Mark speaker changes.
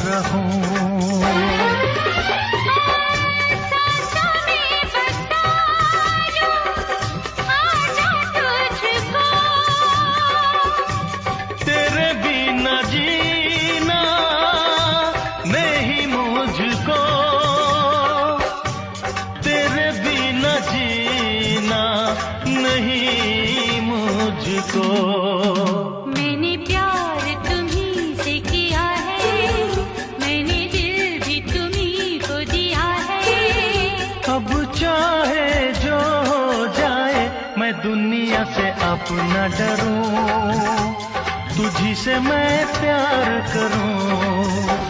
Speaker 1: रहूं। तेरे बिना जीना नहीं मुझको, तेरे बिना जीना नहीं मुझको।
Speaker 2: मैंने प्यार तुम्ही से किया है, मैंने दिल भी तुम्ही को दिया है।
Speaker 1: अब चाहे जो हो जाए मैं दुनिया से अब न डरूं, तुझी से मैं प्यार करूं।